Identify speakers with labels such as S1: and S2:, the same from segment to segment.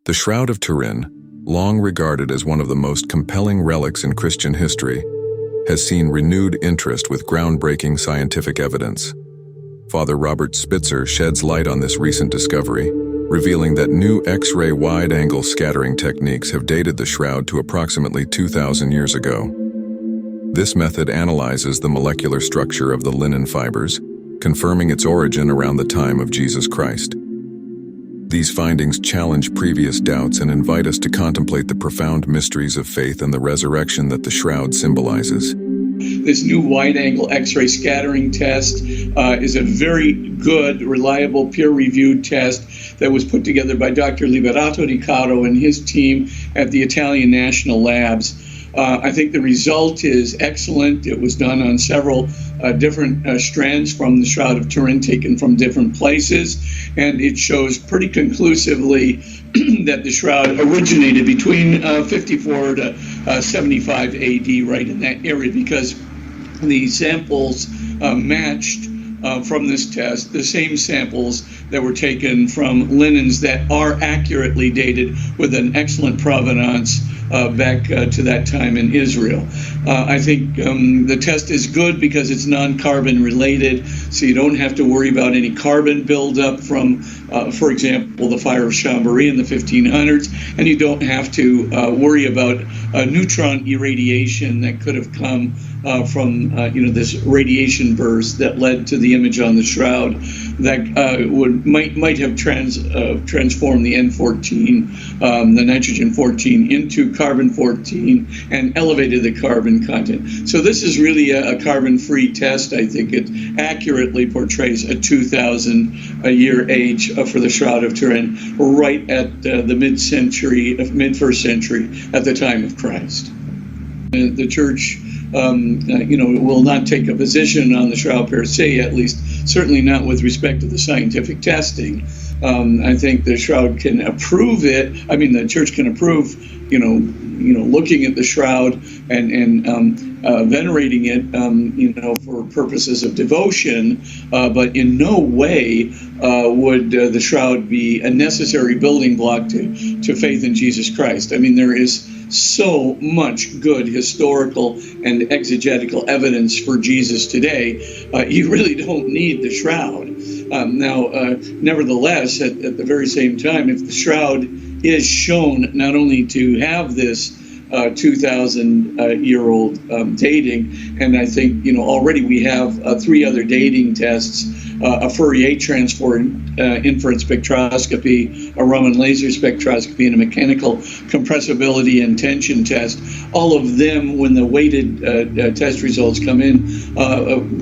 S1: The Shroud of Turin, long regarded as one of the most compelling relics in Christian history, has seen renewed interest with groundbreaking scientific evidence. Father Robert Spitzer sheds light on this recent discovery, revealing that new X-ray wide-angle scattering techniques have dated the shroud to approximately 2,000 years ago. This method analyzes the molecular structure of the linen fibers, confirming its origin around the time of Jesus Christ. These findings challenge previous doubts and invite us to contemplate the profound mysteries of faith and the resurrection that the shroud symbolizes.
S2: This new wide-angle X-ray scattering test is a very good, reliable, peer-reviewed test that was put together by Dr. Liberato Di Caro and his team at the Italian National Labs. I think the result is excellent. It was done on several different strands from the Shroud of Turin, taken from different places, and it shows pretty conclusively that the shroud originated between 54 to 75 AD, right in that area, because the samples matched from this test the same samples that were taken from linens that are accurately dated with an excellent provenance back to that time in Israel. I think the test is good because it's non-carbon related, so you don't have to worry about any carbon buildup from, for example, the fire of Chambéry in the 1500s, and you don't have to worry about neutron irradiation that could have come from this radiation burst that led to the image on the shroud that might have transformed the N14, the nitrogen 14, into carbon 14 and elevated the carbon content. So this is really a carbon-free test. I think it accurately portrays a 2,000-year age for the Shroud of Turin, right at the mid-first century, at the time of Christ. The church will not take a position on the shroud per se, at least certainly not with respect to the scientific testing. I think the shroud can approve it. I mean, the church can approve, looking at the shroud and venerating it, for purposes of devotion, but in no way would the shroud be a necessary building block to faith in Jesus Christ. I mean, there is so much good historical and exegetical evidence for Jesus today. You really don't need the shroud. Nevertheless, at the very same time, if the shroud is shown not only to have this 2,000-year-old dating, and I think already we have 3 other dating tests: a Fourier transform infrared spectroscopy, a Raman laser spectroscopy, and a mechanical compressibility and tension test. All of them, when the weighted test results come in,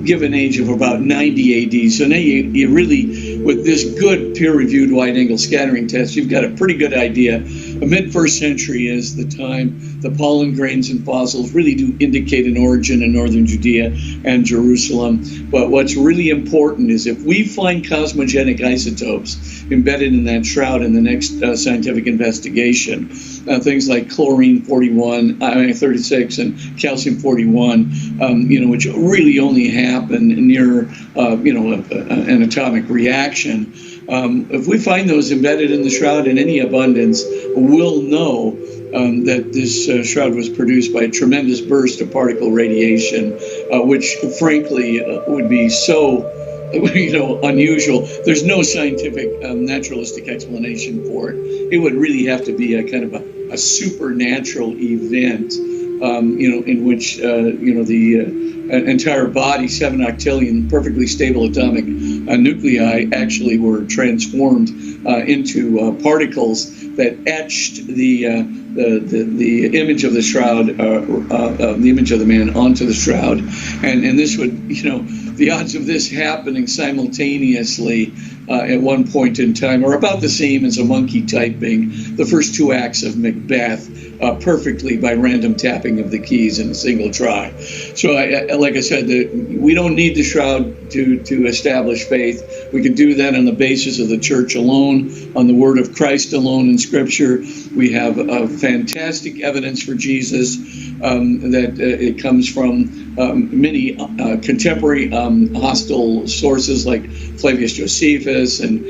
S2: give an age of about 90 AD. So now you really, with this good peer-reviewed wide-angle scattering test, you've got a pretty good idea. The mid-first century is the time. The pollen grains and fossils really do indicate an origin in northern Judea and Jerusalem. But what's really important is if we find cosmogenic isotopes embedded in that shroud in the next scientific investigation, things like chlorine 36 and calcium 41, which really only happen near, an atomic reaction. If we find those embedded in the shroud in any abundance, we'll know that this shroud was produced by a tremendous burst of particle radiation, which frankly would be so unusual. There's no scientific naturalistic explanation for it. It would really have to be a kind of a supernatural event, in which the entire body, 7 octillion perfectly stable atomic nuclei, actually were transformed into particles that etched the image of the shroud, the image of the man onto the shroud, and this would, the odds of this happening simultaneously at one point in time are about the same as a monkey typing the first 2 acts of Macbeth perfectly by random tapping of the keys in a single try. So, like I said, we don't need the shroud to establish faith. We can do that on the basis of the church alone, on the word of Christ alone in Scripture. We have fantastic evidence for Jesus that it comes from many contemporary hostile sources like Flavius Josephus and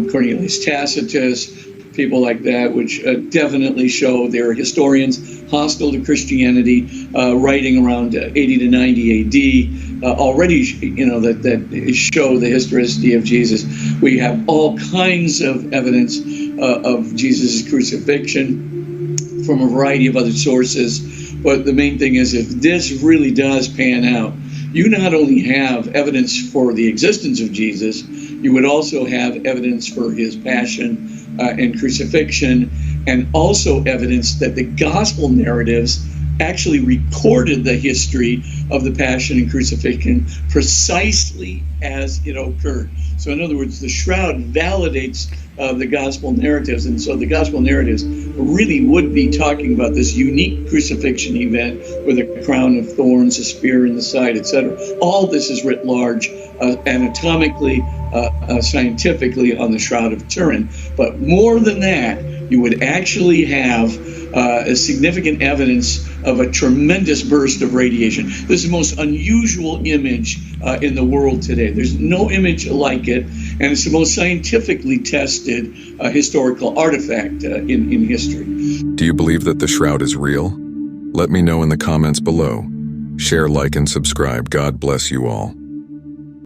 S2: Cornelius Tacitus, people like that, which definitely show they're historians hostile to Christianity, writing around 80 to 90 AD, already, that show the historicity of Jesus. We have all kinds of evidence of Jesus' crucifixion from a variety of other sources. But the main thing is, if this really does pan out, you not only have evidence for the existence of Jesus, you would also have evidence for his passion and crucifixion, and also evidence that the gospel narratives actually recorded the history of the passion and crucifixion precisely as it occurred. So in other words, the Shroud validates the gospel narratives, and so the gospel narratives really would be talking about this unique crucifixion event with a crown of thorns, a spear in the side, etc. All this is writ large, anatomically, scientifically, on the Shroud of Turin. But more than that, you would actually have a significant evidence of a tremendous burst of radiation. This is the most unusual image in the world today. There's no image like it, and it's the most scientifically tested historical artifact in history.
S1: Do you believe that the Shroud is real? Let me know in the comments below. Share, like, and subscribe. God bless you all.